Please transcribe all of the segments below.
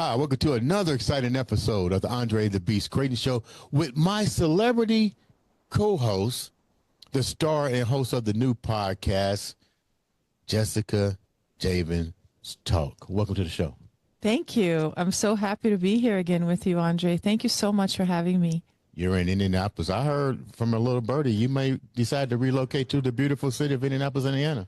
Hi, welcome to another exciting episode of the Andre The Beast Crayton Show with my celebrity co-host, the star and host of the new podcast, Jessica Javens Talk. Welcome to the show. Thank you. I'm so happy to be here again with you, Andre. Thank you so much for having me. You're in Indianapolis. I heard from a little birdie you may decide to relocate to the beautiful city of Indianapolis, Indiana.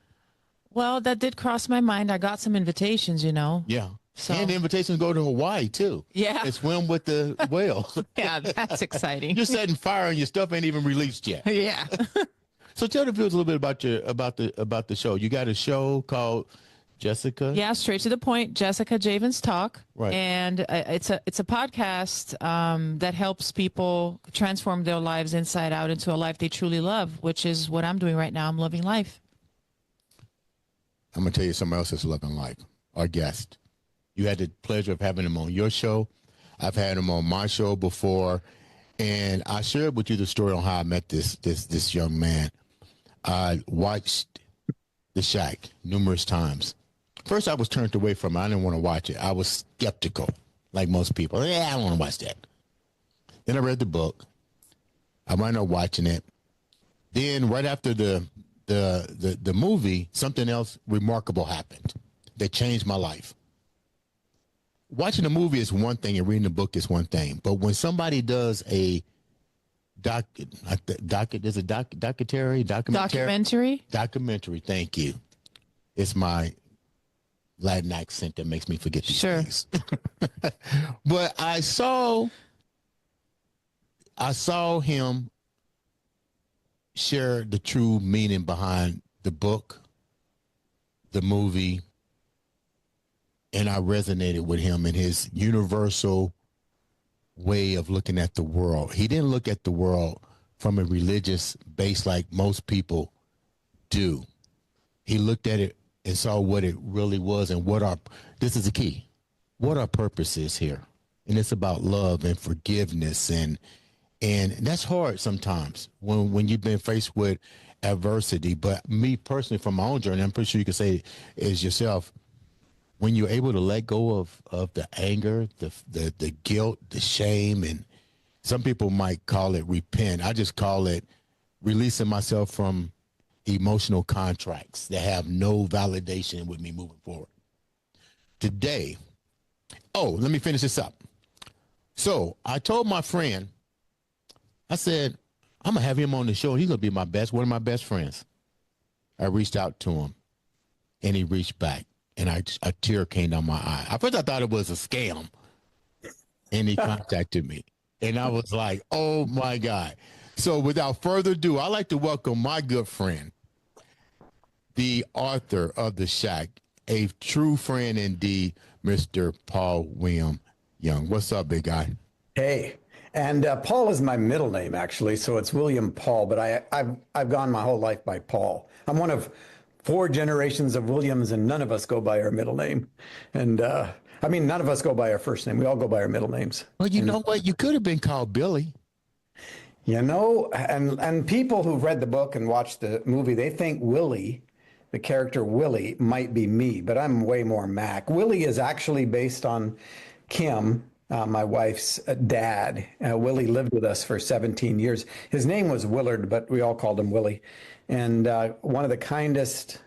Well, that did cross my mind. I got some invitations, Yeah. So. And the invitations go to Hawaii, too. Yeah. And swim with the whales. Yeah, that's exciting. You're setting fire and your stuff ain't even released yet. Yeah. So tell the viewers a little bit about the show. You got a show called Jessica. Yeah, straight to the point. Jessica Javens Talk. Right. And it's a podcast that helps people transform their lives inside out into a life they truly love, which is what I'm doing right now. I'm loving life. I'm going to tell you somebody else that's loving life. Our guest. You had the pleasure of having him on your show. I've had him on my show before. And I shared with you the story on how I met this young man. I watched The Shack numerous times. First, I was turned away from it. I didn't want to watch it. I was skeptical, like most people. Yeah, I don't want to watch that. Then I read the book. I wound up watching it. Then right after the movie, something else remarkable happened that changed my life. Watching the movie is one thing and reading the book is one thing. But when somebody does a documentary, thank you. It's my Latin accent that makes me forget these things. But I saw him share the true meaning behind the book, the movie, and I resonated with him in his universal way of looking at the world. He didn't look at the world from a religious base like most people do. He looked at it and saw what it really was and this is the key, what our purpose is here. And it's about love and forgiveness. And that's hard sometimes when you've been faced with adversity. But me personally, from my own journey, I'm pretty sure you can say is yourself, when you're able to let go of the anger, the guilt, the shame, and some people might call it repent. I just call it releasing myself from emotional contracts that have no validation with me moving forward. Today, let me finish this up. So I told my friend, I said, I'm going to have him on the show. He's going to be one of my best friends. I reached out to him, and he reached back. And a tear came down my eye. At first, I thought it was a scam. And he contacted me. And I was like, oh, my God. So without further ado, I'd like to welcome my good friend, the author of The Shack, a true friend indeed, Mr. Paul William Young. What's up, big guy? Hey. And Paul is my middle name, actually. So it's William Paul. But I've gone my whole life by Paul. I'm one of 4 generations of Williams, and none of us go by our middle name. And none of us go by our first name. We all go by our middle names. Well, you know what? You could have been called Billy. And people who've read the book and watched the movie, they think Willie, the character Willie, might be me, but I'm way more Mac. Willie is actually based on Kim, my wife's dad. Willie lived with us for 17 years. His name was Willard, but we all called him Willie. And one of the kindest,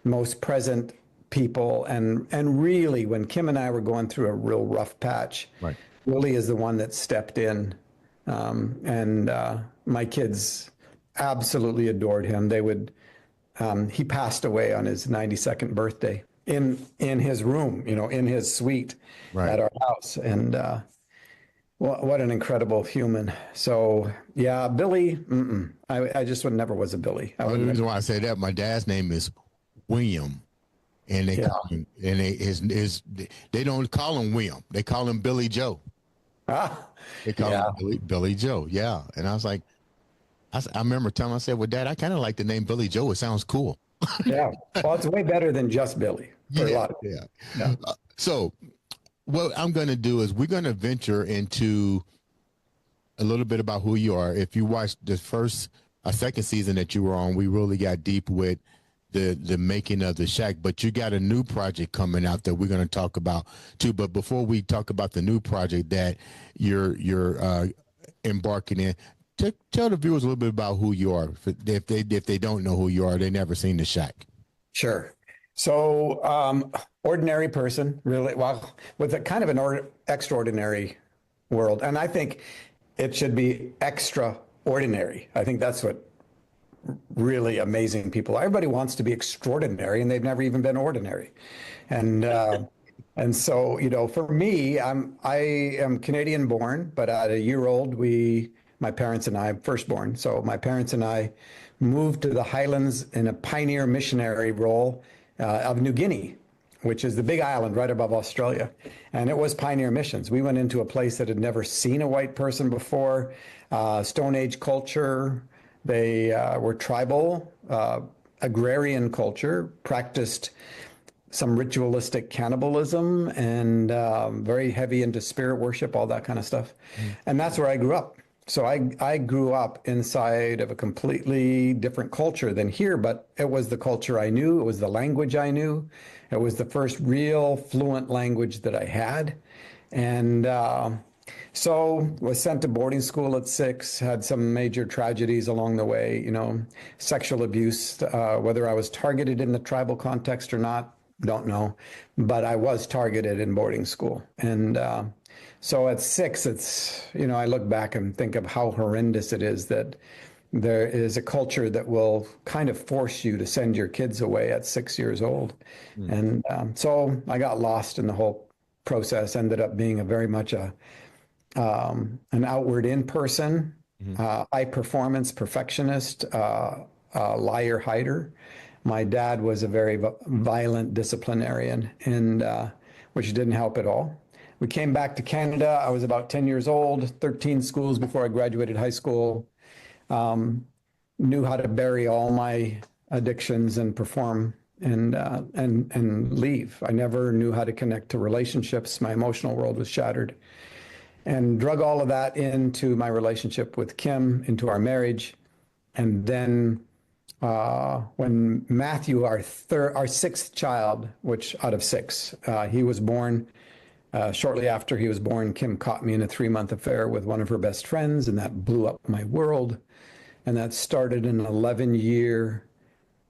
most present people. And really, when Kim and I were going through a real rough patch, right, Willie is the one that stepped in. And my kids absolutely adored him. He passed away on his 92nd birthday in his room, in his suite at our house. And what an incredible human. So, yeah, Billy, I just never was a Billy. The reason why I say that, my dad's name is William. And they call him, and they don't call him William. They call him Billy Joe. They call him Billy Joe. Yeah. And I was like, I remember telling him, I said, well, Dad, I kind of like the name Billy Joe. It sounds cool. Yeah. Well, it's way better than just Billy. For a lot of so what I'm going to do is we're going to venture into a little bit about who you are. If you watched the second season that you were on, we really got deep with the making of the shack. But you got a new project coming out that we're going to talk about too. But before we talk about the new project that you're embarking in, tell the viewers a little bit about who you are. If they don't know who you are, they never seen the shack. Sure. So, ordinary person, really, well, with a kind of an extraordinary world. And I think it should be extraordinary. I think that's what really amazing people are. Everybody wants to be extraordinary, and they've never even been ordinary. And so, you know, for me, I am Canadian born, but at a year old, my parents and I, firstborn. So my parents and I moved to the Highlands in a pioneer missionary role of New Guinea, which is the big island right above Australia. And it was pioneer missions. We went into a place that had never seen a white person before, Stone Age culture. They were tribal, agrarian culture, practiced some ritualistic cannibalism, and very heavy into spirit worship, all that kind of stuff. And that's where I grew up. So I grew up inside of a completely different culture than here, but it was the culture I knew. It was the language I knew. It was the first real fluent language that I had. And so was sent to boarding school at 6, had some major tragedies along the way, you know, sexual abuse, whether I was targeted in the tribal context or not, don't know, but I was targeted in boarding school. And so at 6, it's, you know, I look back and think of how horrendous it is that there is a culture that will kind of force you to send your kids away at 6 years old. And so I got lost in the whole process, ended up being very much an outward in person, high performance perfectionist, liar hider. My dad was a very violent disciplinarian, and which didn't help at all. We came back to Canada. I was about 10 years old, 13 schools before I graduated high school. Knew how to bury all my addictions and perform and leave. I never knew how to connect to relationships. My emotional world was shattered, and drug all of that into my relationship with Kim, into our marriage. And then when Matthew, our 6th child, which out of 6, he was born. Shortly after he was born, Kim caught me in a 3-month affair with one of her best friends, and that blew up my world. And that started an 11-year,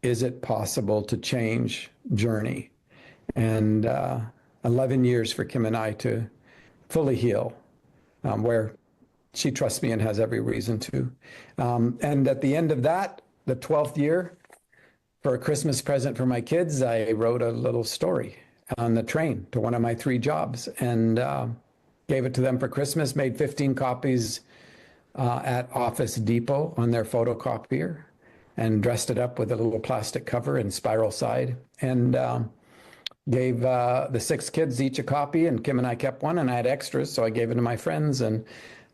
is it possible to change journey? And 11 years for Kim and I to fully heal, where she trusts me and has every reason to. And at the end of that, the 12th year, for a Christmas present for my kids, I wrote a little story on the train to one of my 3 jobs, and gave it to them for Christmas, made 15 copies at Office Depot on their photocopier, and dressed it up with a little plastic cover and spiral side, and gave the 6 kids each a copy, and Kim and I kept one, and I had extras, so I gave it to my friends, and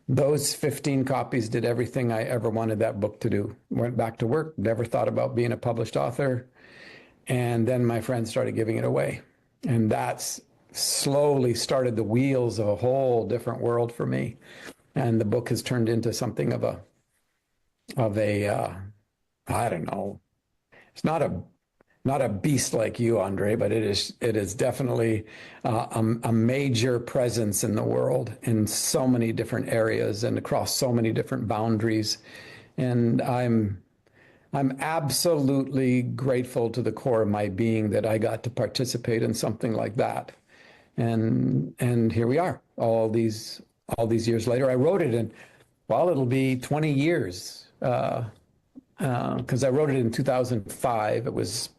those 15 copies did everything I ever wanted that book to do. Went back to work, never thought about being a published author, and then my friends started giving it away. And that's slowly started the wheels of a whole different world for me. And the book has turned into something of a I don't know. It's not a beast like you, Andre, but it is definitely a major presence in the world in so many different areas and across so many different boundaries. And I'm absolutely grateful to the core of my being that I got to participate in something like that. And here we are, all these years later. I wrote it in, well, it'll be 20 years, because I wrote it in 2005. It was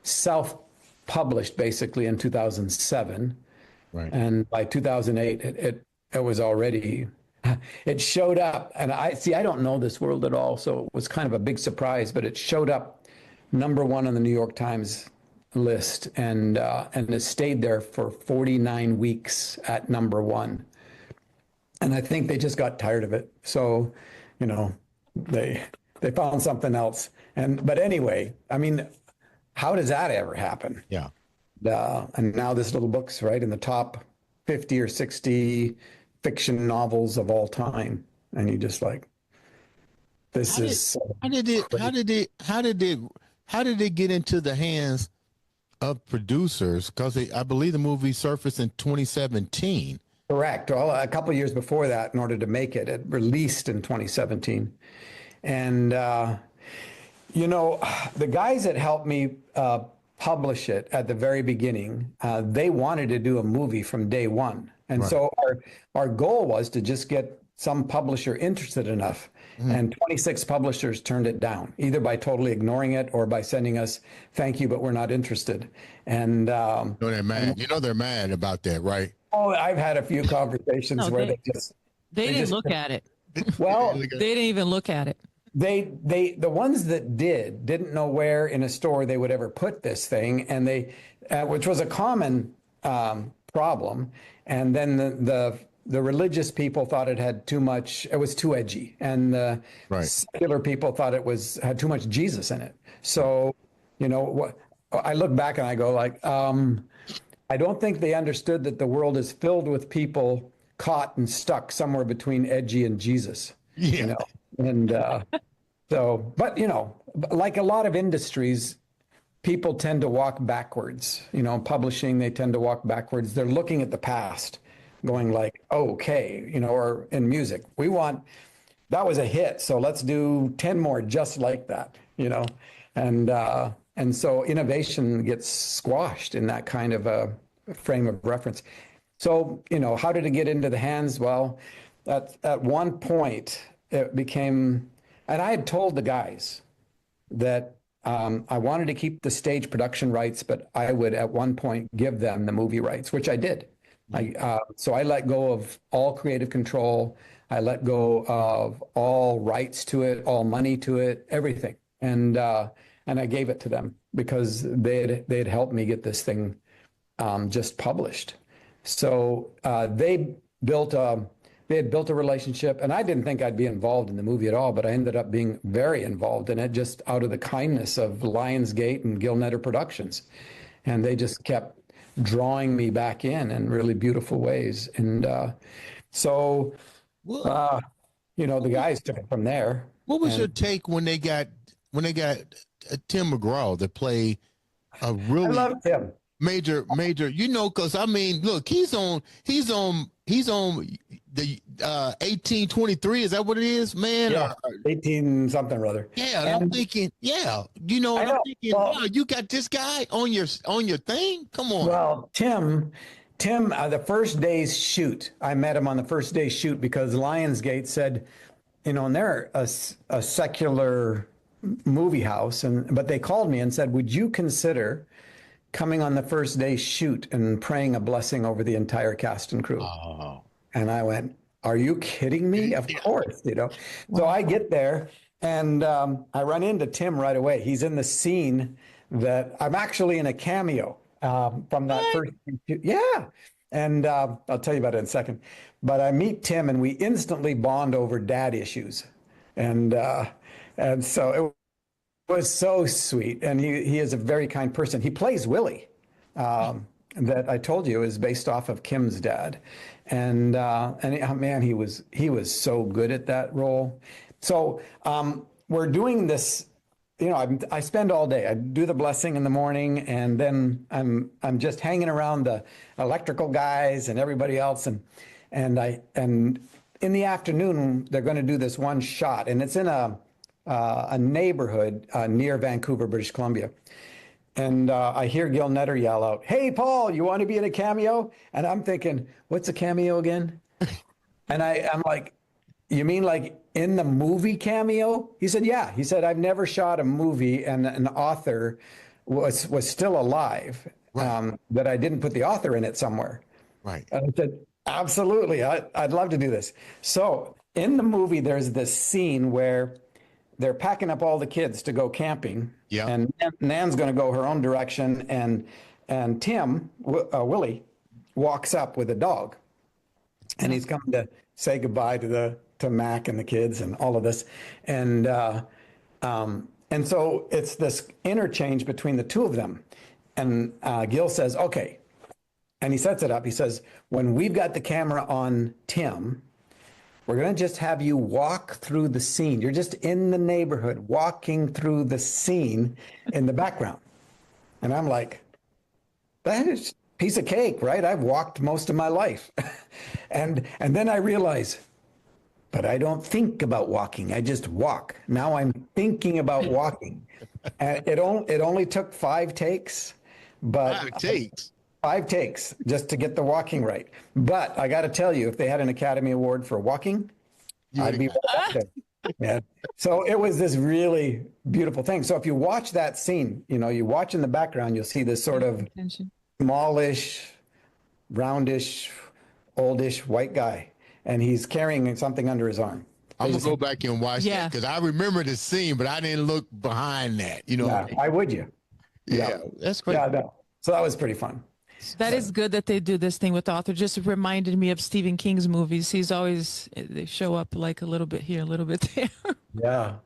self-published basically in 2007. Right. And by 2008, it was already, it showed up. And I don't know this world at all, so it was kind of a big surprise, but it showed up #1 on the New York Times list, and it stayed there for 49 weeks at #1. And I think they just got tired of it. So, you know, they found something else. But anyway, I mean, how does that ever happen? Yeah. And now this little book's right in the top 50 or 60 fiction novels of all time. And you just like, this is. How did how did it get into the hands of producers? Because I believe the movie surfaced in 2017. Correct. Well, a couple of years before that, in order to make it, it released in 2017. And, you know, the guys that helped me publish it at the very beginning, they wanted to do a movie from day one. And so our goal was to just get some publisher interested enough. And 26 publishers turned it down, either by totally ignoring it or by sending us, thank you, but we're not interested. And They're mad. You know they're mad about that, right? oh, I've had a few conversations No, where they didn't just look at it. well, They didn't even look at it. the ones that didn't know where in a store they would ever put this thing, and they which was a common problem. And then the religious people thought it had too much, it was too edgy, and the secular people thought it had too much Jesus in it. So, you know, I look back and I go like, I don't think they understood that the world is filled with people caught and stuck somewhere between edgy and Jesus. Yeah. You know, and so, but you know, like a lot of industries, people tend to walk backwards. You know, publishing, they tend to walk backwards. They're looking at the past, going like, okay, you know, or in music, that was a hit, so let's do 10 more just like that, you know, and so innovation gets squashed in that kind of a frame of reference. So, you know, how did it get into the hands? Well, at one point it became, and I had told the guys that I wanted to keep the stage production rights, but I would at one point give them the movie rights, which I did. So I let go of all creative control. I let go of all rights to it, all money to it, everything. And I gave it to them because they'd helped me get this thing just published. So they had built a relationship, and I didn't think I'd be involved in the movie at all, but I ended up being very involved in it just out of the kindness of Lionsgate and Gil Netter Productions. And they just kept drawing me back in really beautiful ways. And so, you know, the guys took it from there. What was your take when they got Tim McGraw to play a really I love Tim. major, you know, because I mean, look, he's on the 1823. Is that what it is, man? Yeah, 18 something or other. Yeah, and I'm thinking, yeah, you know, I'm thinking, wow, you got this guy on your thing. Come on. Well, Tim, the first day's shoot, I met him on the first day's shoot because Lionsgate said, you know, and they're a secular movie house, but they called me and said, would you consider coming on the first day's shoot and praying a blessing over the entire cast and crew? Oh. And I went, are you kidding me? Of course, you know. So I get there and I run into Tim right away. He's in the scene that I'm actually in a cameo from that first. Yeah. And I'll tell you about it in a second. But I meet Tim and we instantly bond over dad issues. And so it was so sweet. And he is a very kind person. He plays Willie. That I told you is based off of Kim's dad, and man, he was so good at that role. So we're doing this, you know. I spend all day. I do the blessing in the morning, and then I'm just hanging around the electrical guys and everybody else, and in the afternoon they're going to do this one shot, and it's in a neighborhood near Vancouver, British Columbia. And I hear Gil Netter yell out, "Hey, Paul, you want to be in a cameo?" And I'm thinking, what's a cameo again? And I'm like, you mean like in the movie cameo? He said, yeah. He said, I've never shot a movie and an author was still alive, that I didn't put the author in it somewhere. Right. And I said, absolutely. I'd love to do this. So in the movie, there's this scene where they're packing up all the kids to go camping. Yeah. And Nan's going to go her own direction. And Tim, Willie, walks up with a dog. And he's coming to say goodbye to Mac and the kids and all of this. And so it's this interchange between the two of them. And Gil says, okay. And he sets it up. He says, when we've got the camera on Tim, We're going to just have you walk through the scene. You're just in the neighborhood, walking through the scene in the background. And I'm like, that is a piece of cake, right? I've walked most of my life. And then I realize, but I don't think about walking. I just walk. Now I'm thinking about walking. And it only took 5 takes, but 5 takes. 5 takes just to get the walking right. But I got to tell you, if they had an Academy Award for walking, I'd be right up there. Yeah. So it was this really beautiful thing. So if you watch that scene, you watch in the background, you'll see this sort of smallish, roundish, oldish white guy, and he's carrying something under his arm. I'm gonna go back and watch that because I remember the scene, but I didn't look behind that. Yeah, why would you? Yeah, that's great. Yeah, no. So that was pretty fun. That is good that they do this thing with the author. Just reminded me of Stephen King's movies. They show up like a little bit here, a little bit there.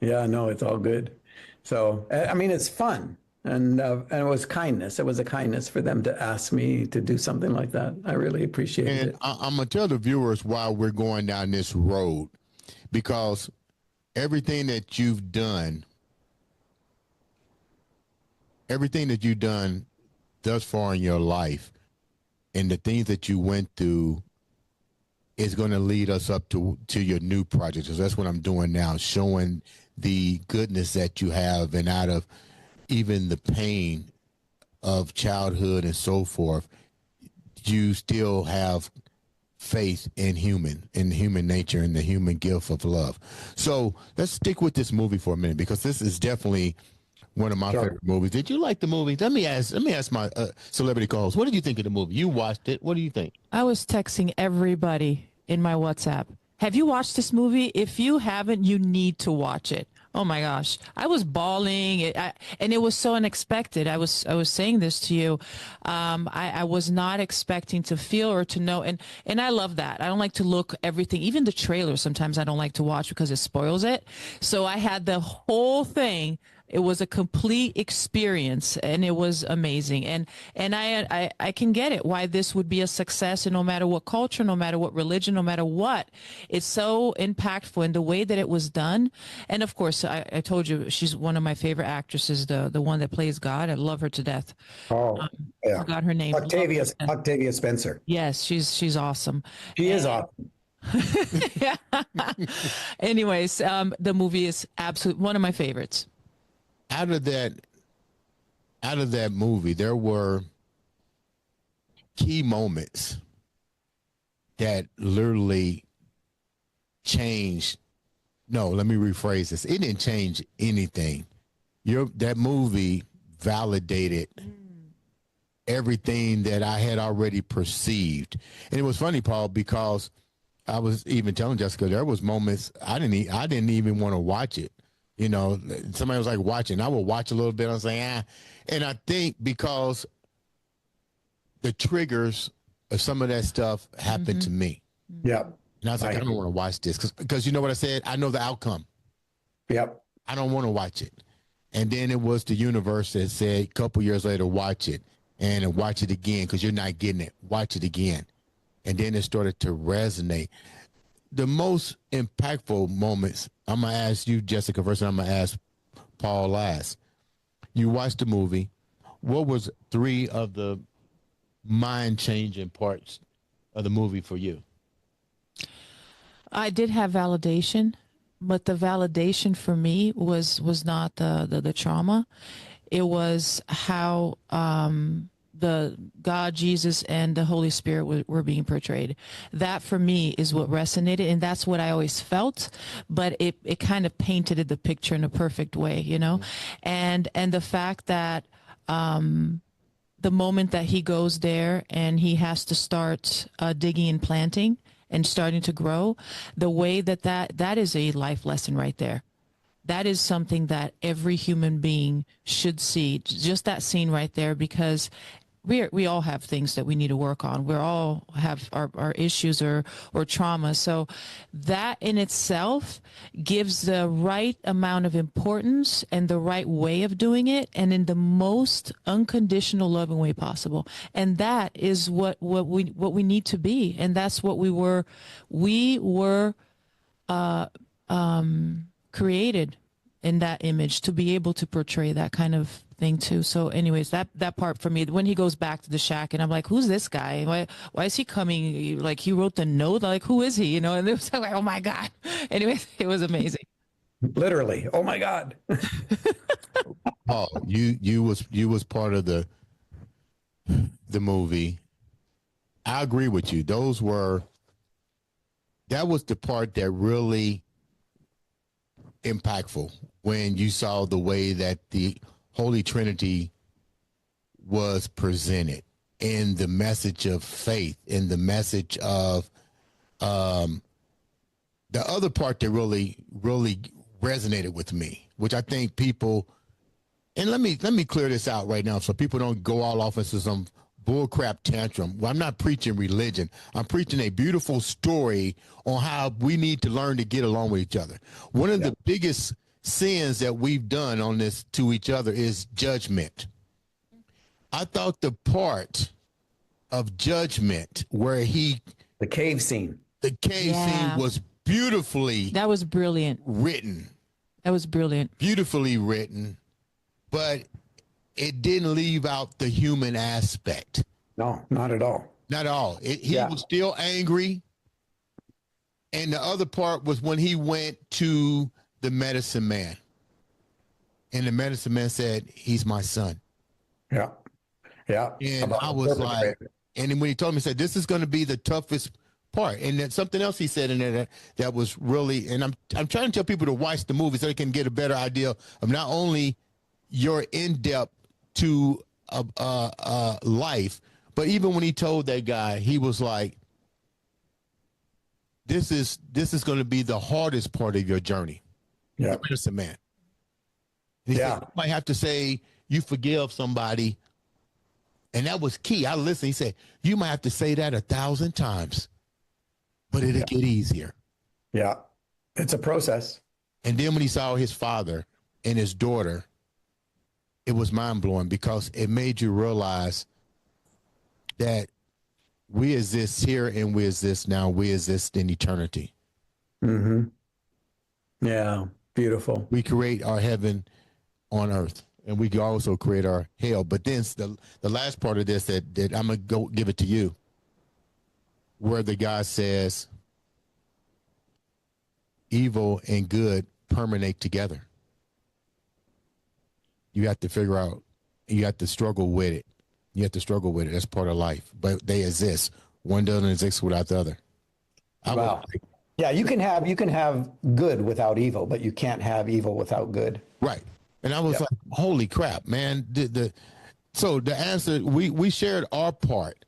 Yeah, no, it's all good. So, I mean, it's fun. And it was kindness. It was a kindness for them to ask me to do something like that. I really appreciated it. I'm going to tell the viewers why we're going down this road, because everything that you've done thus far in your life and the things that you went through is going to lead us up to your new project. So that's what I'm doing now, showing the goodness that you have, and out of even the pain of childhood and so forth, you still have faith in human nature and the human gift of love. So let's stick with this movie for a minute, because this is definitely one of my favorite movies. Did you like the movie? Let me ask my celebrity co-host, what did you think of the movie? You watched it. What do you think? I was texting everybody in my WhatsApp. Have you watched this movie? If you haven't, you need to watch it. Oh my gosh, I was bawling, and it was so unexpected. I was saying this to you. I was not expecting to feel or to know, and I love that. I don't like to look everything, even the trailer. Sometimes I don't like to watch because it spoils it. So I had the whole thing. It was a complete experience, and it was amazing. And I can get it, why this would be a success, and no matter what culture, no matter what religion, no matter what, it's so impactful in the way that it was done. And of course, I told you, she's one of my favorite actresses, the one that plays God. I love her to death. Yeah. Forgot her name. Octavia Spencer. Yes, she's awesome. She is awesome. Yeah. Anyways, the movie is absolutely one of my favorites. Out of that movie, there were key moments that literally changed. No, let me rephrase this. It didn't change anything. That movie validated everything that I had already perceived. And it was funny, Paul, because I was even telling Jessica, there was moments I didn't even want to watch it. Somebody was like watching. I would watch a little bit. I was like, And I think because the triggers of some of that stuff happened to me. Yep. And I was like, I don't want to watch this because you know what I said? I know the outcome. Yep. I don't want to watch it. And then it was the universe that said a couple years later, watch it and watch it again because you're not getting it. Watch it again. And then it started to resonate. The most impactful moments, I'm going to ask you, Jessica, first, and I'm going to ask Paul last. You watched the movie. What was 3 of the mind-changing parts of the movie for you? I did have validation, but the validation for me was not the trauma. It was how the God, Jesus, and the Holy Spirit were being portrayed. That for me is what resonated, and that's what I always felt, but it kind of painted the picture in a perfect way, and the fact that the moment that he goes there and he has to start digging and planting and starting to grow, the way that is a life lesson right there. That is something that every human being should see, just that scene right there, because we all have things that we need to work on. We all have our issues or trauma. So that in itself gives the right amount of importance and the right way of doing it, and in the most unconditional, loving way possible. And that is what we need to be. And that's what we were created in that image to be able to portray that kind of thing too. So anyways, that part for me, when he goes back to the shack and I'm like, who's this guy? Why is he coming? Like, he wrote the note, like, who is he? You know, and it was like, oh my God. Anyways, it was amazing. Literally. Oh my God. Oh, you was part of the movie. I agree with you. That was the part that really impactful, when you saw the way that the Holy Trinity was presented, and the message of faith, and the message of the other part that really resonated with me, which I think people, and let me clear this out right now so people don't go all off into some bullcrap tantrum. Well, I'm not preaching religion. I'm preaching a beautiful story on how we need to learn to get along with each other. One of the biggest sins that we've done on this to each other is judgment. I thought the part of judgment where the cave scene was beautifully, that was brilliant written. That was brilliant. Beautifully written, but it didn't leave out the human aspect. No, not at all. Not at all. He was still angry. And the other part was when he went to the medicine man. And the medicine man said, he's my son. Yeah. Yeah. And I was like, and then when he told me, he said, this is going to be the toughest part. And then something else he said in there that was really, and I'm trying to tell people to watch the movie so they can get a better idea of not only your in-depth to life, but even when he told that guy, he was like, this is going to be the hardest part of your journey. Yeah. Medicine man. He said, you might have to say you forgive somebody. And that was key. I listened. He said, you might have to say that 1,000 times, but it'll get easier. Yeah. It's a process. And then when he saw his father and his daughter, it was mind blowing, because it made you realize that we exist here and we exist now. We exist in eternity. Mm-hmm. Yeah. Beautiful. We create our heaven on earth, and we can also create our hell. But then the last part of this that I'm going to go give it to you, where the guy says evil and good permeate together. You have to figure out, you have to struggle with it. You have to struggle with it. That's part of life, but they exist. One doesn't exist without the other. Wow. Yeah. You can have good without evil, but you can't have evil without good. Right. And I was like, holy crap, man. So the answer, we shared our part.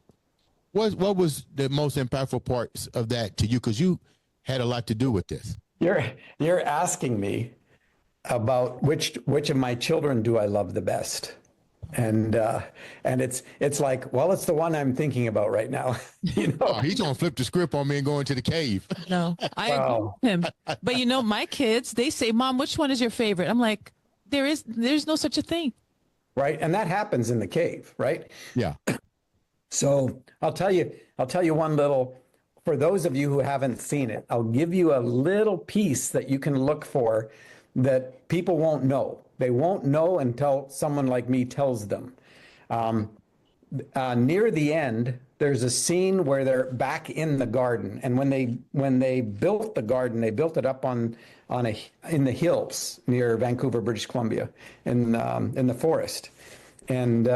What was the most impactful parts of that to you? Because you had a lot to do with this. You're asking me about which of my children do I love the best, and it's like, well, it's the one I'm thinking about right now. You know, he's gonna flip the script on me and go into the cave. No, I agree with him. But you know, my kids, they say, "Mom, which one is your favorite?" I'm like, there's no such a thing. Right, and that happens in the cave, right? Yeah. So I'll tell you one little. For those of you who haven't seen it, I'll give you a little piece that you can look for that people won't know. They won't know until someone like me tells them. Near the end, there's a scene where they're back in the garden, and when they built the garden, they built it up in the hills near Vancouver, British Columbia, in the forest, and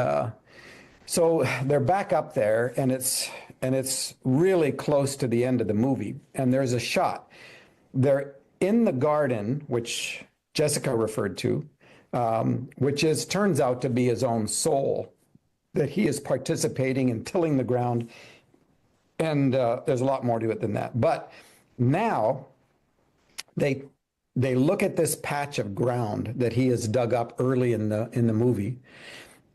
so they're back up there, and it's really close to the end of the movie, and there's a shot. They're in the garden, which Jessica referred to, which turns out to be his own soul, that he is participating in tilling the ground. And there's a lot more to it than that. But now they look at this patch of ground that he has dug up early in the movie,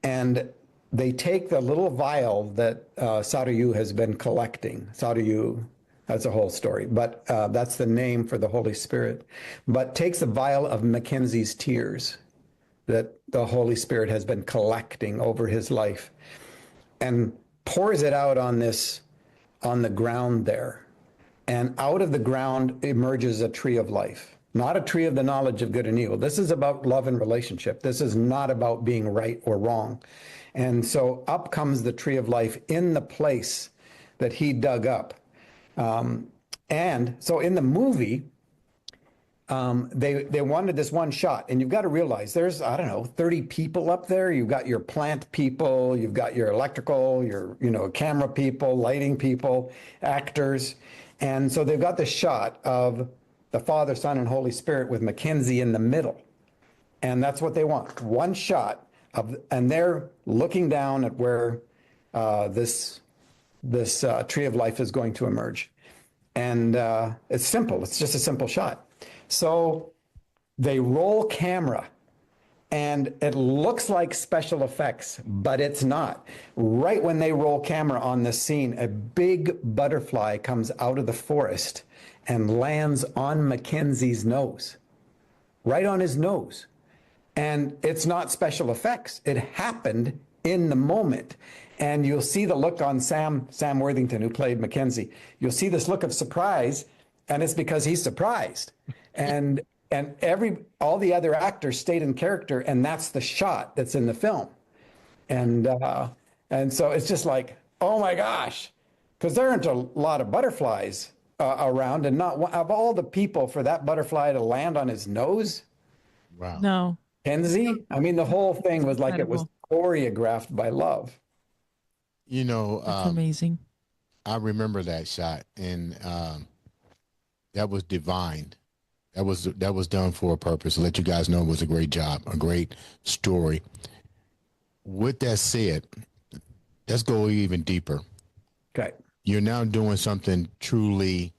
and they take the little vial that Sarayu has been collecting. Sarayu, that's a whole story, but that's the name for the Holy Spirit. But takes a vial of Mackenzie's tears that the Holy Spirit has been collecting over his life, and pours it out on the ground there. and out of the ground emerges a tree of life, not a tree of the knowledge of good and evil. This is about love and relationship. This is not about being right or wrong. And so up comes the tree of life in the place that he dug up. And so in the movie, they wanted this one shot, and you've got to realize there's, I don't know, 30 people up there. You've got your plant people, you've got your electrical, your, camera people, lighting people, actors. And so they've got the shot of the Father, Son, and Holy Spirit with Mackenzie in the middle. And that's what they want. One shot of, and they're looking down at where this tree of life is going to emerge. And it's simple. It's just a simple shot. So they roll camera, and it looks like special effects, but it's not. Right when they roll camera on this scene, a big butterfly comes out of the forest and lands on Mackenzie's nose, right on his nose. And it's not special effects. It happened in the moment. And you'll see the look on Sam Worthington, who played Mackenzie. You'll see this look of surprise, and it's because he's surprised. And all the other actors stayed in character, and that's the shot that's in the film. And so it's just like, oh my gosh, because there aren't a lot of butterflies around, and not of all the people for that butterfly to land on his nose. Wow. No. Kenzie, I mean, the whole thing was like it was choreographed by love. That's amazing. I remember that shot, and that was divine. That was done for a purpose. To let you guys know, it was a great job, a great story. With that said, let's go even deeper. Okay. You're now doing something truly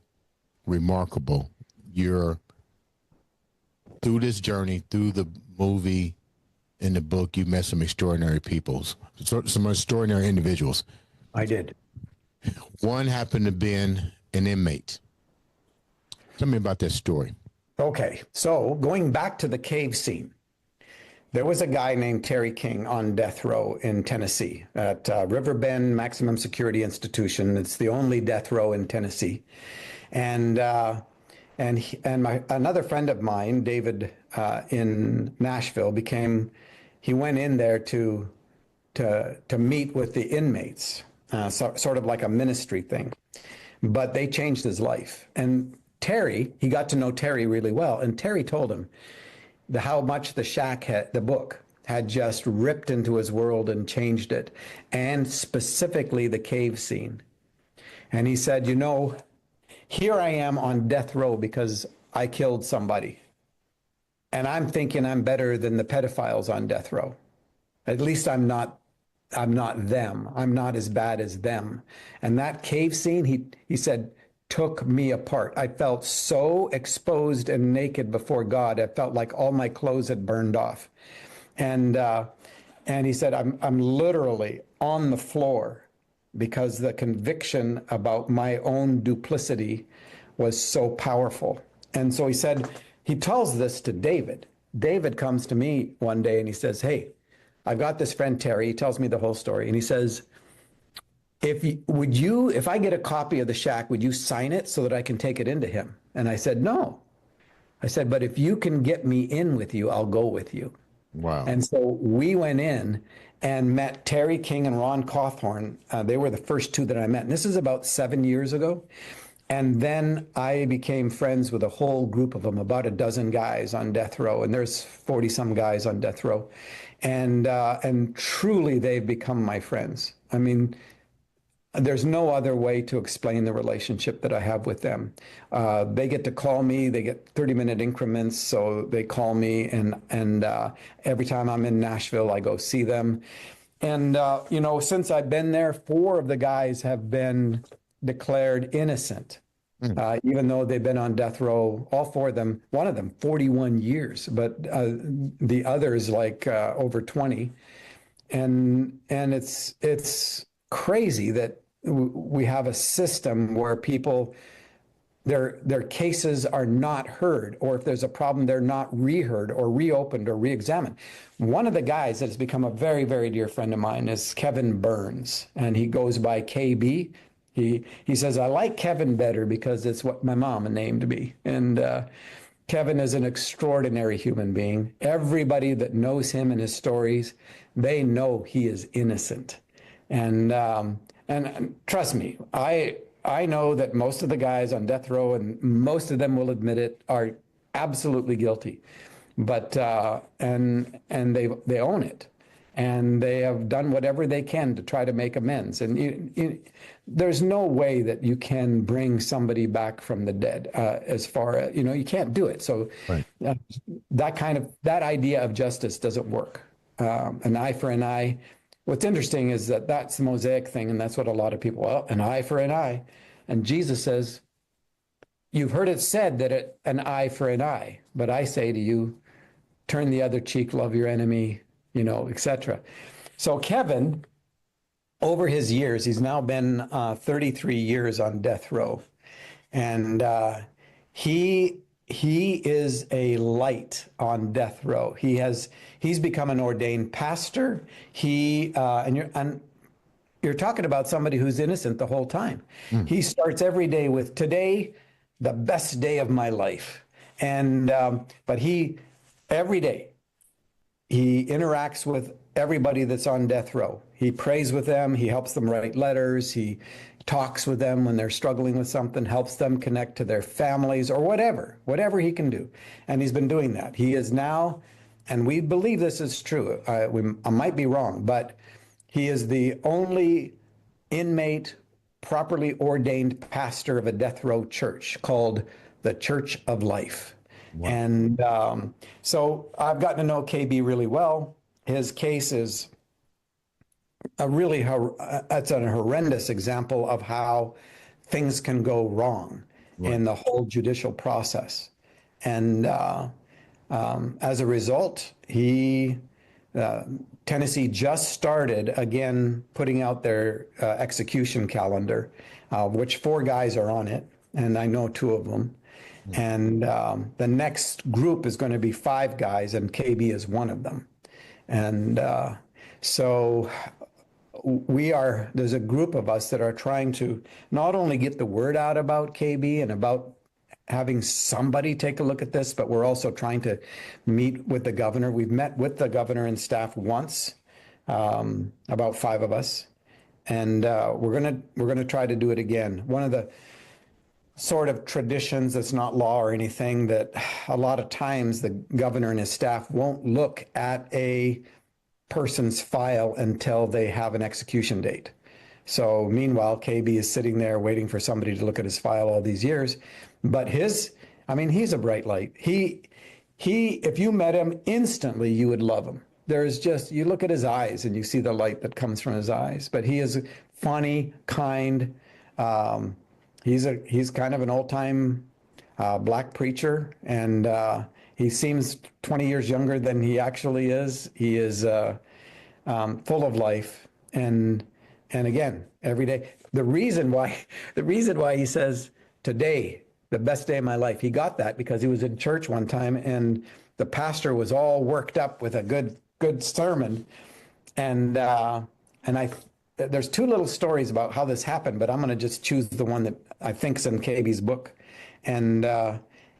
remarkable. You're through this journey, through the movie, in the book, you met some extraordinary some extraordinary individuals. I did. One happened to be an inmate. Tell me about that story. Okay, so going back to the cave scene, there was a guy named Terry King on death row in Tennessee at Riverbend Maximum Security Institution. It's the only death row in Tennessee. And another friend of mine, David, in Nashville, he went in there to meet with the inmates, sort of like a ministry thing. But they changed his life. And Terry, he got to know Terry really well, and Terry told him how much the book had just ripped into his world and changed it, and specifically the cave scene. And he said, here I am on death row because I killed somebody. And I'm thinking I'm better than the pedophiles on death row. At least I'm not them. I'm not as bad as them. And that cave scene, he said, took me apart. I felt so exposed and naked before God. I felt like all my clothes had burned off. And he said, I'm literally on the floor because the conviction about my own duplicity was so powerful. And so he tells this to David. David comes to me one day and he says, hey, I've got this friend, Terry. He tells me the whole story. And he says, if I get a copy of the shack, would you sign it so that I can take it into him? And I said, no. I said, but if you can get me in with you, I'll go with you. Wow. And so we went in and met Terry King and Ron Cawthorn. They were the first two that I met. And this is about 7 years ago. And then I became friends with a whole group of them, about a dozen guys on death row. And there's 40 some guys on death row. And truly they've become my friends. I mean, there's no other way to explain the relationship that I have with them. They get to call me. They get 30-minute increments, so they call me, and every time I'm in Nashville, I go see them. And since I've been there, 4 of the guys have been declared innocent, even though they've been on death row. All 4 of them, one of them 41 years, but the others like over 20. And it's crazy that we have a system where people, their cases are not heard, or if there's a problem, they're not reheard or reopened or reexamined. One of the guys that has become a very, very dear friend of mine is Kevin Burns, and he goes by KB. He says, I like Kevin better because it's what my mama named me. And Kevin is an extraordinary human being. Everybody that knows him and his stories, they know he is innocent. And trust me, I know that most of the guys on death row, and most of them will admit it, are absolutely guilty. But and they own it, and they have done whatever they can to try to make amends. And there's no way that you can bring somebody back from the dead. As far as you can't do it. So Right. that idea of justice doesn't work. An eye for an eye. What's interesting is that that's the Mosaic thing, and that's what a lot of people, well, an eye for an eye. And Jesus says, you've heard it said that an eye for an eye, but I say to you, turn the other cheek, love your enemy, etc. So Kevin, over his years, he's now been 33 years on death row, and he is a light on death row. He's become an ordained pastor. And you're talking about somebody who's innocent the whole time. He starts every day with today, the best day of my life. And but every day he interacts with everybody that's on death row. He prays with them. He helps them write letters. He talks with them when they're struggling with something, helps them connect to their families or whatever he can do. And he's been doing that. He is now, and we believe this is true. I might be wrong, but he is the only inmate, properly ordained pastor of a death row church called the Church of Life. Wow. And so I've gotten to know KB really well. His case is it's a horrendous example of how things can go wrong in the whole judicial process. And as a result, Tennessee just started again putting out their execution calendar, which 4 guys are on it, and I know 2 of them. And the next group is going to be 5 guys, and KB is one of them. And so there's a group of us that are trying to not only get the word out about KB and about having somebody take a look at this, but we're also trying to meet with the governor. We've met with the governor and staff once, about 5 of us, and we're gonna try to do it again. One of the sort of traditions that's not law or anything, that a lot of times the governor and his staff won't look at a person's file until they have an execution date. So meanwhile, KB is sitting there waiting for somebody to look at his file all these years. But he's a bright light. If you met him instantly, you would love him. You look at his eyes and you see the light that comes from his eyes. But he is funny, kind. He's kind of an old-time black preacher, and he seems 20 years younger than he actually is. He is full of life, and again, every day. The reason why he says today, the best day of my life, he got that because he was in church one time, and the pastor was all worked up with a good sermon, and there's 2 little stories about how this happened, but I'm going to just choose the one that I think's in KB's book. And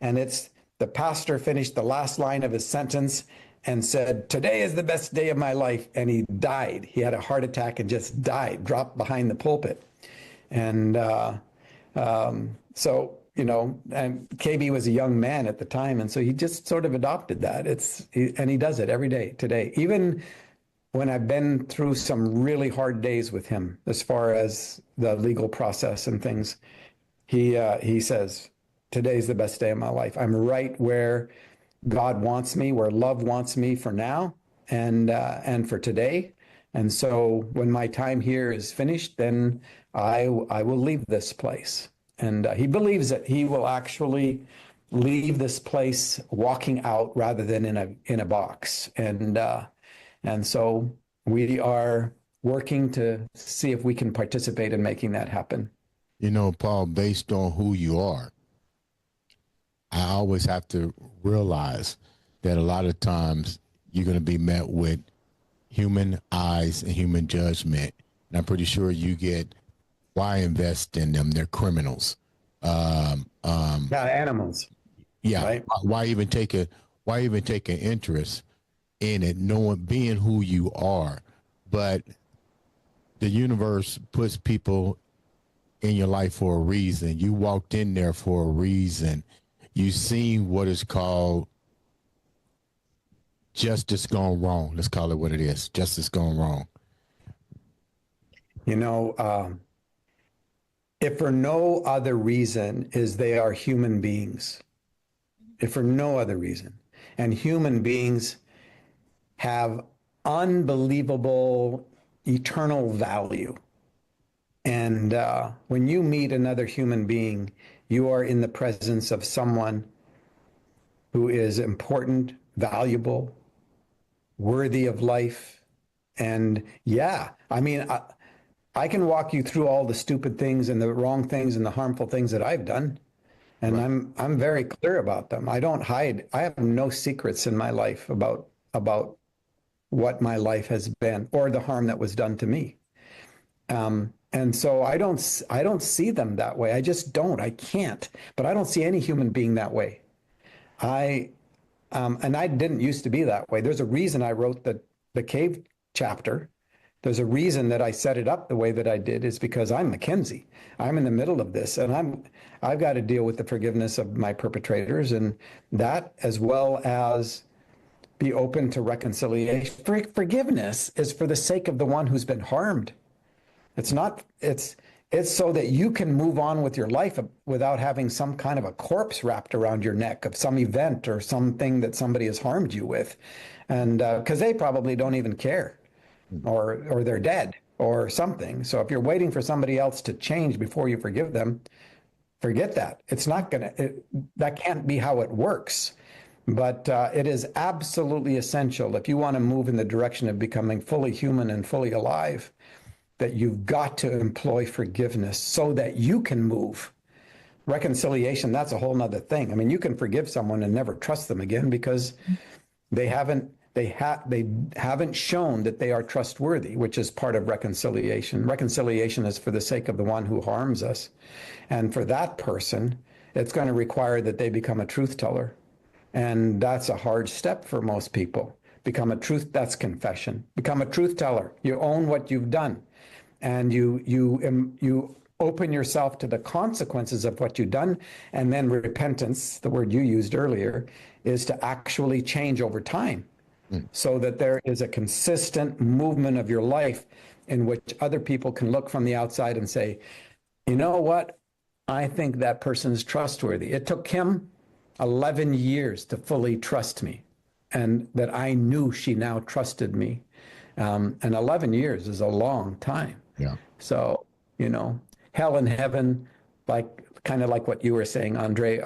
it's the pastor finished the last line of his sentence and said, today is the best day of my life. And he died. He had a heart attack and just died, dropped behind the pulpit. And so, and KB was a young man at the time. And so he just sort of adopted that. And he does it every day today. Even when I've been through some really hard days with him, as far as the legal process and things, he says, today's the best day of my life. I'm right where God wants me, where love wants me for now and for today. And so when my time here is finished, then I will leave this place. And he believes that he will actually leave this place walking out rather than in a box. And so we are working to see if we can participate in making that happen. Paul, based on who you are, I always have to realize that a lot of times you're going to be met with human eyes and human judgment. And I'm pretty sure you get Why invest in them? They're criminals. Yeah, animals, Yeah. right? Why even take a why even take an interest in it, knowing being who you are? But the universe puts people in your life for a reason. You walked in there for a reason. You seen what is called justice gone wrong. Let's call it what it is. Justice gone wrong. You know, if for no other reason is they are human beings, if for no other reason, and human beings have unbelievable eternal value. And when you meet another human being, you are in the presence of someone who is important, valuable, worthy of life. And yeah, I mean, I can walk you through all the stupid things and the wrong things and the harmful things that I've done. And I'm very clear about them. I don't hide. I have no secrets in my life about what my life has been or the harm that was done to me. And so I don't see them that way. I just don't. I can't. But I don't see any human being that way. And I didn't used to be that way. There's a reason I wrote the cave chapter. There's a reason that I set it up the way that I did is because I'm Mackenzie. I'm in the middle of this, and I've got to deal with the forgiveness of my perpetrators, and that, as well as be open to reconciliation. Forgiveness is for the sake of the one who's been harmed. It's not. It's so that you can move on with your life without having some kind of a corpse wrapped around your neck of some event or something that somebody has harmed you with, and because they probably don't even care, or they're dead or something. So if you're waiting for somebody else to change before you forgive them, forget that. It's not gonna. That can't be how it works. But it is absolutely essential if you want to move in the direction of becoming fully human and fully alive, that you've got to employ forgiveness so that you can move. Reconciliation, that's a whole nother thing. I mean, you can forgive someone and never trust them again because they haven't shown that they are trustworthy, which is part of reconciliation. Reconciliation is for the sake of the one who harms us. And for that person, it's going to require that they become a truth teller. And that's a hard step for most people. That's confession. Become a truth teller. You own what you've done. And you open yourself to the consequences of what you've done. And then repentance, the word you used earlier, is to actually change over time so that there is a consistent movement of your life in which other people can look from the outside and say, you know what? I think that person is trustworthy. It took him 11 years to fully trust me, and that I knew she now trusted me. And 11 years is a long time. Yeah. So, hell and heaven, kind of like what you were saying, Andre,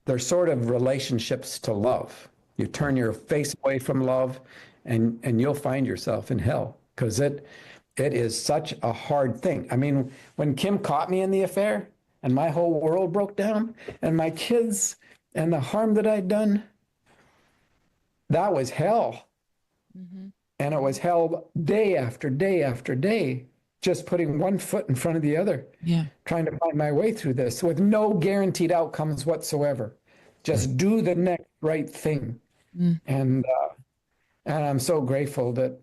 they're sort of relationships to love. You turn your face away from love and you'll find yourself in hell, because it is such a hard thing. I mean, when Kim caught me in the affair and my whole world broke down and my kids and the harm that I'd done, that was hell. Mm-hmm. And it was hell day after day after day, just putting one foot in front of the other, trying to find my way through this with no guaranteed outcomes whatsoever. Just do the next right thing. And I'm so grateful that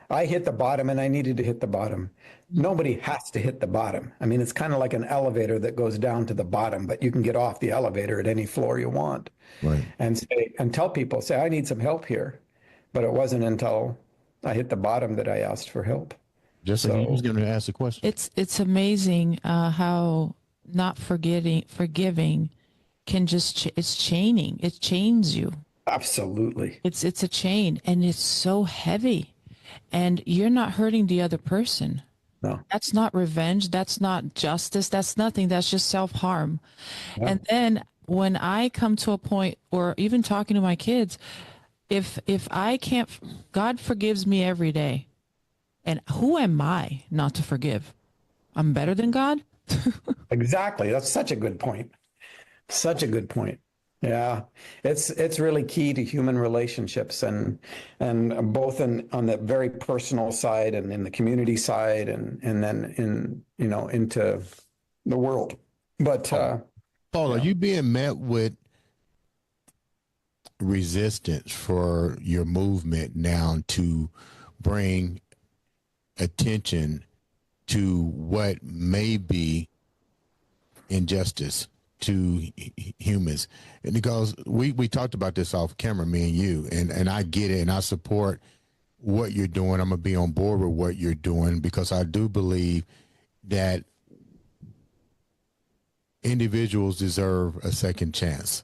I hit the bottom, and I needed to hit the bottom. Nobody has to hit the bottom. I mean, it's kind of like an elevator that goes down to the bottom, but you can get off the elevator at any floor you want. Right. And tell people, I need some help here. But it wasn't until I hit the bottom that I asked for help. Just so he was going to ask a question. It's amazing how not forgiving can just it's chaining. It chains you. Absolutely. It's a chain, and it's so heavy, and you're not hurting the other person. No. That's not revenge. That's not justice. That's nothing. That's just self-harm. Yeah. And then when I come to a point, or even talking to my kids, if I can't, God forgives me every day. And who am I not to forgive? I'm better than God? Exactly. That's such a good point. Such a good point. Yeah, it's really key to human relationships, and both in on the very personal side and in the community side, and then in into the world. But Paul, are yeah. you being met with resistance for your movement now to bring attention to what may be injustice to humans? And because we talked about this off camera, me and you, and I get it, and I support what you're doing. I'm gonna be on board with what you're doing because I do believe that individuals deserve a second chance,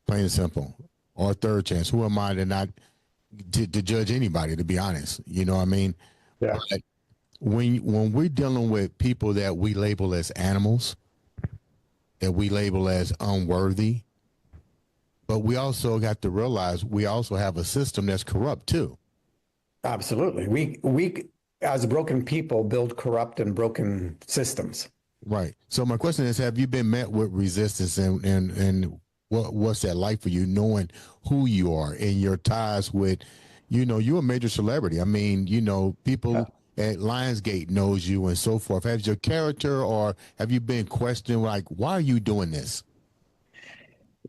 plain and simple, or a third chance. Who am I to not to judge anybody? To be honest, you know what I mean. Yeah. But when we're dealing with people that we label as animals, that we label as unworthy, but we also got to realize we also have a system that's corrupt too. Absolutely. We as broken people build corrupt and broken systems. Right. So my question is, have you been met with resistance, and what's that like for you, knowing who you are and your ties with, you're a major celebrity. I mean, people at Lionsgate knows you and so forth. Has your character, or have you been questioned, like, why are you doing this?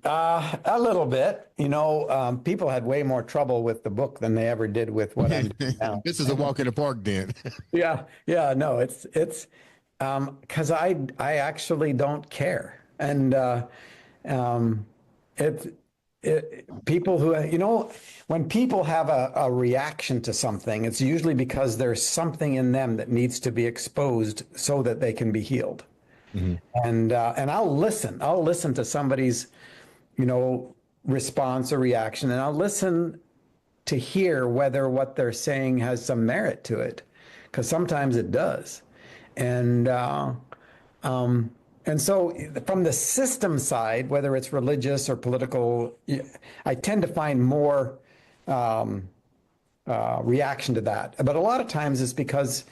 A little bit. People had way more trouble with the book than they ever did with what I'm doing now. This is a walk in the park then. Yeah, no, it's because I actually don't care, and people who when people have a reaction to something, it's usually because there's something in them that needs to be exposed so that they can be healed. Mm-hmm. And I'll listen to somebody's response or reaction, and I'll listen to hear whether what they're saying has some merit to it, because sometimes it does. And so from the system side, whether it's religious or political, I tend to find more reaction to that. But a lot of times it's because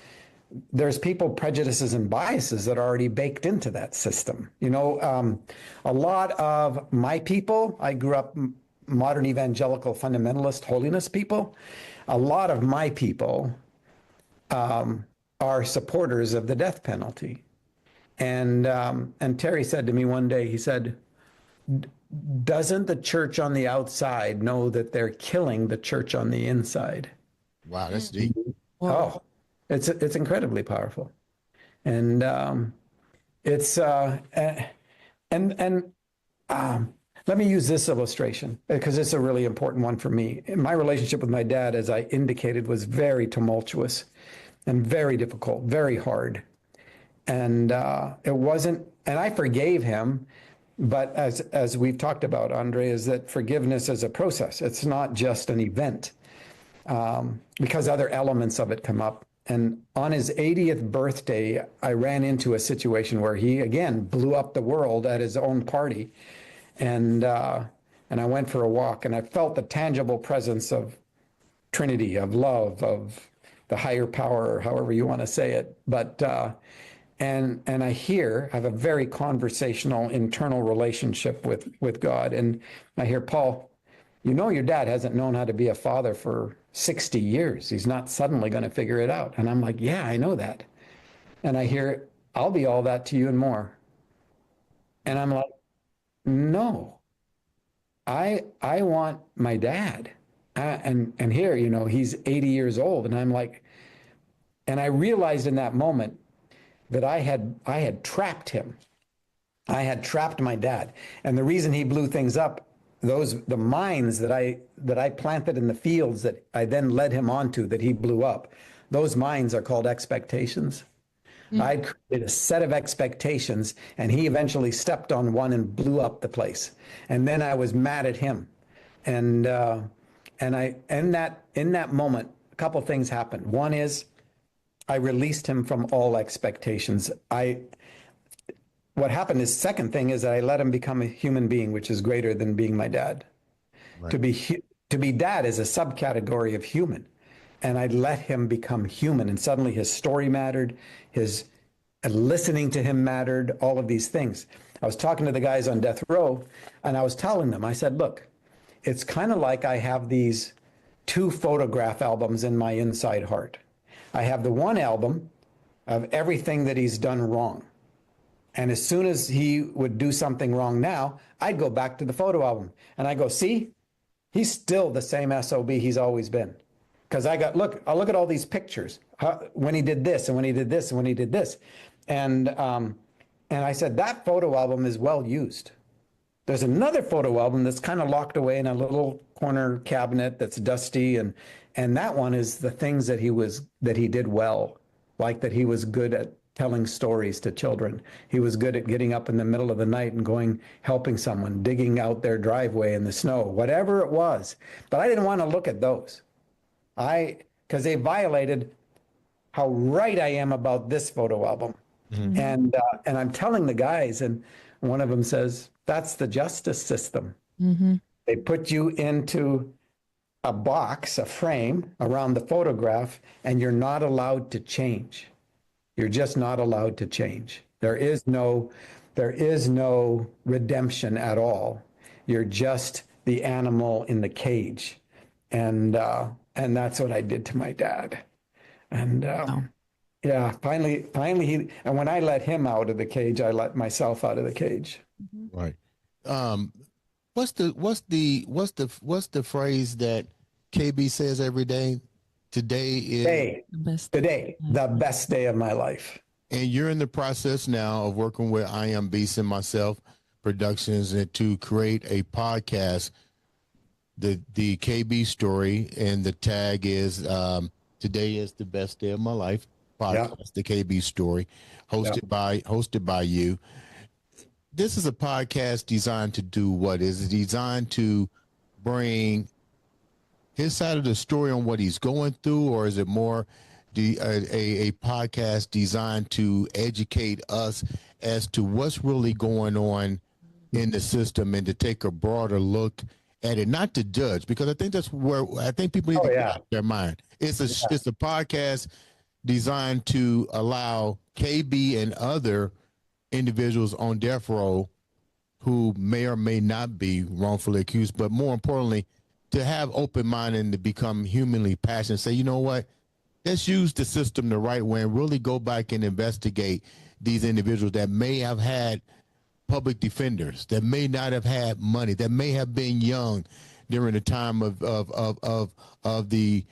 there's people, prejudices, and biases that are already baked into that system. A lot of my people, I grew up modern evangelical fundamentalist holiness people. A lot of my people are supporters of the death penalty. And Terry said to me one day, he said, doesn't the church on the outside know that they're killing the church on the inside? Wow, that's deep. Oh, it's incredibly powerful. And it's let me use this illustration because it's a really important one for me. My relationship with my dad, as I indicated, was very tumultuous and very difficult, very hard. And it wasn't, and I forgave him, but as we've talked about, Andre, is that forgiveness is a process. It's not just an event, because other elements of it come up. And on his 80th birthday, I ran into a situation where he, again, blew up the world at his own party. And I went for a walk, and I felt the tangible presence of Trinity, of love, of the higher power, or however you want to say it. But and I have a very conversational internal relationship with God. And I hear, Paul, your dad hasn't known how to be a father for 60 years. He's not suddenly going to figure it out. And I'm like, yeah, I know that. And I hear, I'll be all that to you and more. And I'm like, no, I want my dad. And here, he's 80 years old. And I'm like, and I realized in that moment that I had trapped him. I had trapped my dad. And the reason he blew things up, the mines that I planted in the fields that I then led him onto, that he blew up, those mines are called expectations. I created a set of expectations, and he eventually stepped on one and blew up the place. And then I was mad at him. And in that moment, a couple things happened. One is I released him from all expectations. What happened is, second thing is that I let him become a human being, which is greater than being my dad. Right. To be dad is a subcategory of human. And I let him become human, and suddenly his story mattered, his listening to him mattered, all of these things. I was talking to the guys on death row, and I was telling them, I said, look, it's kind of like I have these two photograph albums in my inside heart. I have the one album of everything that he's done wrong. And as soon as he would do something wrong now, I'd go back to the photo album and I go, see, he's still the same SOB he's always been. Because I'll look at all these pictures when he did this and when he did this and when he did this. And I said, that photo album is well used. There's another photo album that's kind of locked away in a little corner cabinet that's dusty. And that one is the things that he did well, like that he was good at telling stories to children. He was good at getting up in the middle of the night and going, helping someone, digging out their driveway in the snow, whatever it was. But I didn't want to look at those. Because they violated how right I am about this photo album. Mm-hmm. And I'm telling the guys, and one of them says, that's the justice system. Mm-hmm. They put you into a box, a frame around the photograph, and you're not allowed to change. You're just not allowed to change. There is no redemption at all. You're just the animal in the cage. And that's what I did to my dad. And yeah, finally he, and when I let him out of the cage, I let myself out of the cage. Right. What's the phrase that KB says every day? Today is the best day of my life. And you're in the process now of working with I Am Beast and myself Productions and to create a podcast, the KB story, and the tag is today is the best day of my life podcast, the KB story, hosted by you. This is a podcast designed to do what? Is it designed to bring his side of the story on what he's going through, or is it more a podcast designed to educate us as to what's really going on in the system and to take a broader look at it, not to judge, because I think that's where I think people need to get out their mind. It's a podcast designed to allow KB and other individuals on death row who may or may not be wrongfully accused, but more importantly, to have open mind and to become humanly passionate, say, you know what, let's use the system the right way and really go back and investigate these individuals that may have had public defenders, that may not have had money, that may have been young during the time of the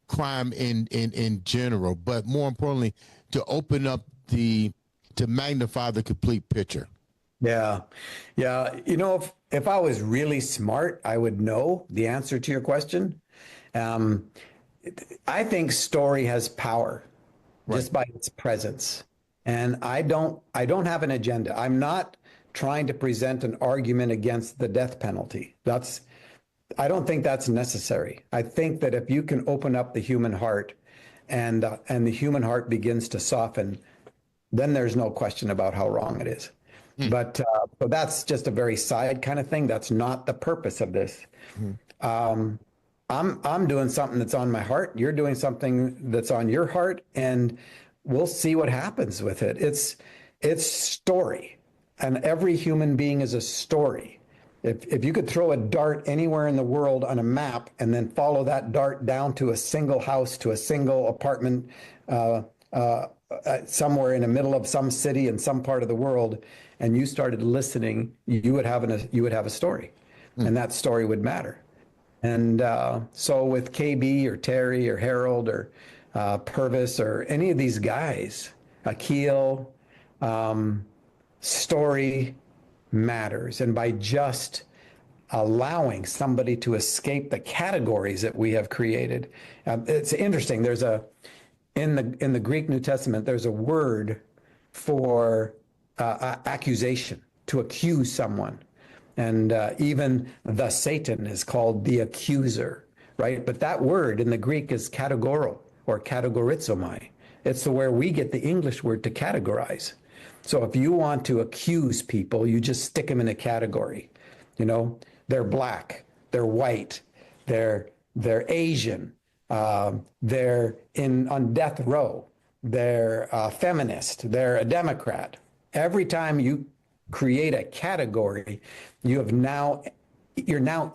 crime in general, but more importantly, to open up to magnify the complete picture. Yeah. You know, if I was really smart, I would know the answer to your question. I think story has power just by its presence. And I don't have an agenda. I'm not trying to present an argument against the death penalty. I don't think that's necessary. I think that if you can open up the human heart and the human heart begins to soften, then there's no question about how wrong it is. But that's just a very side kind of thing. That's not the purpose of this. I'm doing something that's on my heart. You're doing something that's on your heart, and we'll see what happens with it. It's story, and every human being is a story. If you could throw a dart anywhere in the world on a map and then follow that dart down to a single house, to a single apartment, somewhere in the middle of some city in some part of the world, and you started listening, you would have a story, and that story would matter. And so with KB or Terry or Harold or Purvis or any of these guys, Akil, story matters. And by just allowing somebody to escape the categories that we have created, it's interesting. There's in the Greek New Testament, there's a word for accusation, to accuse someone. And even the Satan is called the accuser, right? But that word in the Greek is kategoro or kategorizomai. It's where we get the English word to categorize. So if you want to accuse people, you just stick them in a category. You know, they're black, they're white, they're Asian, they're on death row, they're a feminist, they're a Democrat. Every time you create a category, you're now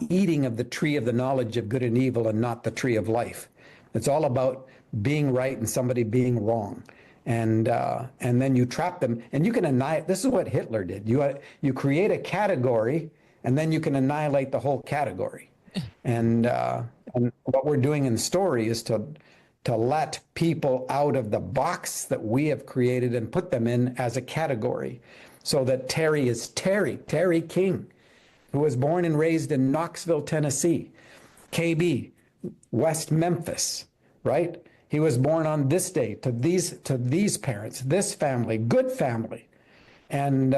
eating of the tree of the knowledge of good and evil and not the tree of life. It's all about being right and somebody being wrong. And then you trap them, and you can annihilate. This is what Hitler did. You create a category, and then you can annihilate the whole category. And what we're doing in the story is to let people out of the box that we have created and put them in as a category, so that Terry is Terry King, who was born and raised in Knoxville, Tennessee. KB, West Memphis, right? He was born on this day to these parents, this family, good family. And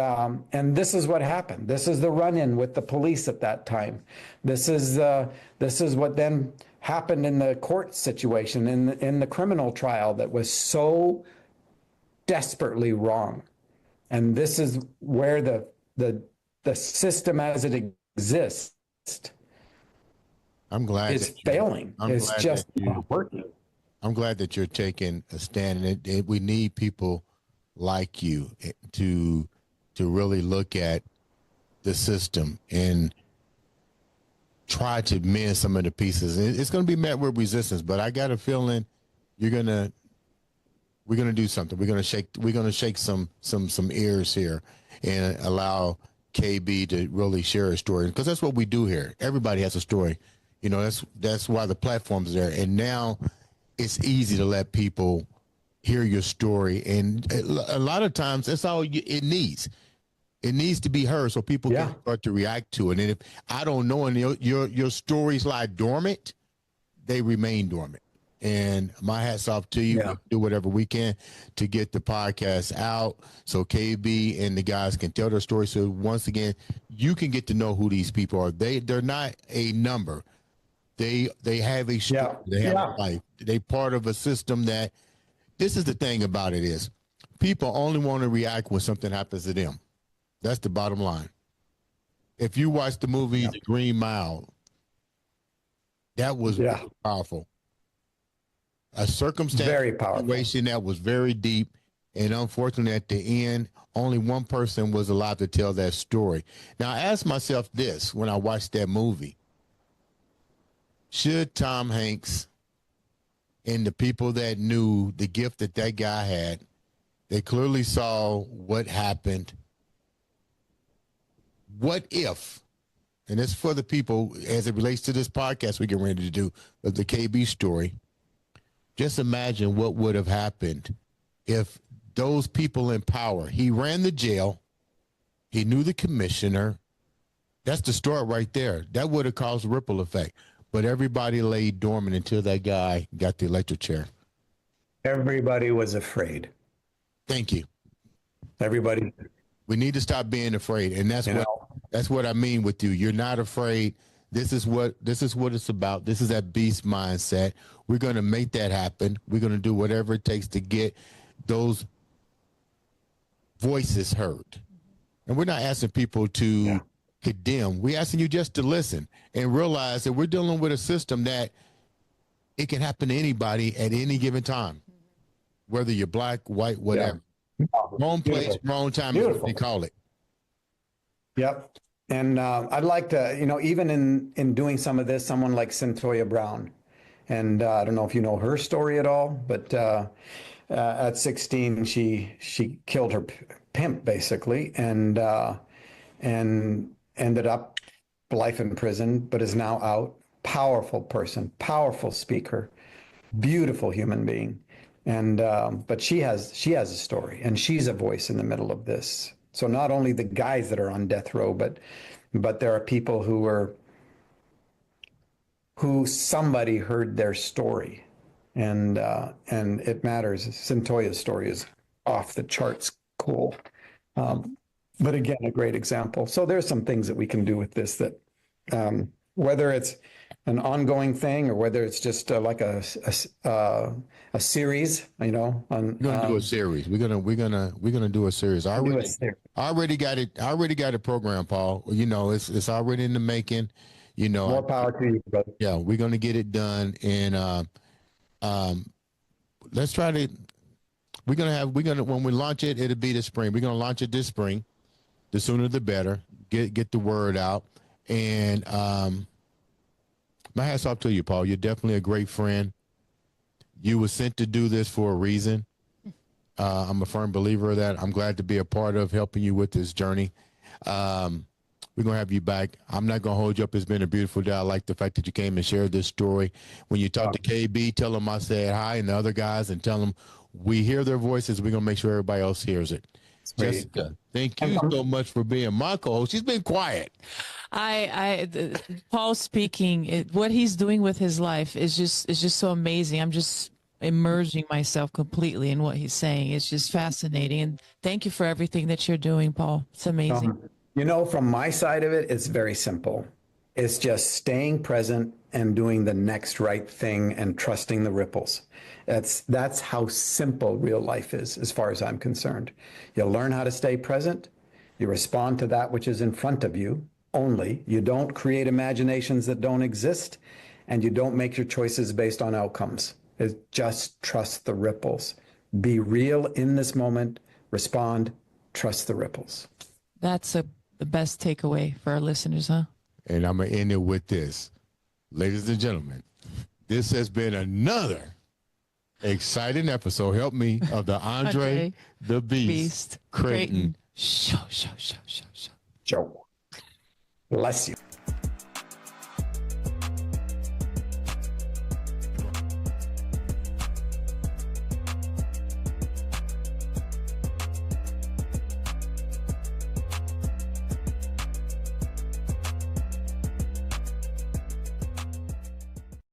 this is what happened. This is the run-in with the police at that time. This is what then happened in the court situation, in the criminal trial that was so desperately wrong. And this is where the system as it exists I'm glad is failing. It's just not working. I'm glad that you're taking a stand, and we need people like you to really look at the system and try to mend some of the pieces. It's going to be met with resistance, but I got a feeling we're going to do something. We're going to shake some ears here and allow KB to really share a story, because that's what we do here. Everybody has a story. You know, that's why the platform's there. And now it's easy to let people hear your story, and a lot of times that's all it needs. It needs to be heard so people can start to react to it. And if I don't know, and your stories lie dormant, they remain dormant. And my hat's off to you. We'll do whatever we can to get the podcast out so KB and the guys can tell their story. So once again, you can get to know who these people are. They're not a number. They have a story. They have a life. They part of a system that, this is the thing about it, is people only want to react when something happens to them. That's the bottom line. If you watch the movie The Green Mile, that was very powerful. A circumstance, very powerful situation that was very deep, and unfortunately at the end, only one person was allowed to tell that story. Now I asked myself this when I watched that movie: should Tom Hanks and the people that knew the gift that guy had, they clearly saw what happened. What if, and it's for the people as it relates to this podcast we get ready to do, of the KB story, just imagine what would have happened if those people in power, he ran the jail, he knew the commissioner, that's the start right there. That would have caused a ripple effect. But everybody lay dormant until that guy got the electric chair. Everybody was afraid. Thank you. Everybody. We need to stop being afraid, and that's what I mean with you. You're not afraid. This is what it's about. This is that beast mindset. We're going to make that happen. We're going to do whatever it takes to get those voices heard. And we're not asking people to condemn. We're asking you just to listen and realize that we're dealing with a system that it can happen to anybody at any given time, whether you're black, white, whatever. Wrong place, wrong time, is what they call it. Yep. And I'd like to, even in doing some of this, someone like Cyntoia Brown, and I don't know if you know her story at all, but at 16, she killed her pimp basically, and ended up life in prison, but is now out. Powerful person, powerful speaker, beautiful human being. And but she has a story, and she's a voice in the middle of this. So not only the guys that are on death row, but there are people who somebody heard their story, and it matters. Cyntoia's story is off the charts cool. But again, a great example. So there's some things that we can do with this that, whether it's an ongoing thing or whether it's just like a series, We're gonna do a series. We're gonna do a series. I already got it. I already got a program, Paul. It's already in the making. More power to you, brother. Yeah, we're gonna get it done, and let's try to. We're gonna when we launch it, it'll be this spring. We're gonna launch it this spring, the sooner the better. Get the word out. And my hat's off to you, Paul. You're definitely a great friend. You were sent to do this for a reason. I'm a firm believer of that. I'm glad to be a part of helping you with this journey. We're going to have you back. I'm not going to hold you up. It's been a beautiful day. I like the fact that you came and shared this story. When you talk to KB, tell them I said hi, and the other guys, and tell them we hear their voices. We're going to make sure everybody else hears it. Jessica, thank you so much for being my co-host. She's been quiet. Paul speaking, what he's doing with his life is just so amazing. I'm just immersing myself completely in what he's saying. It's just fascinating. And thank you for everything that you're doing, Paul. It's amazing. You know, from my side of it, it's very simple. It's just staying present and doing the next right thing and trusting the ripples. That's how simple real life is, as far as I'm concerned. You learn how to stay present. You respond to that which is in front of you only. You don't create imaginations that don't exist, and you don't make your choices based on outcomes. It's just trust the ripples. Be real in this moment. Respond. Trust the ripples. That's the best takeaway for our listeners, huh? And I'm going to end it with this. Ladies and gentlemen, this has been another exciting episode. Help me, of the Andre the Beast Crayton Show. Joe. Bless you.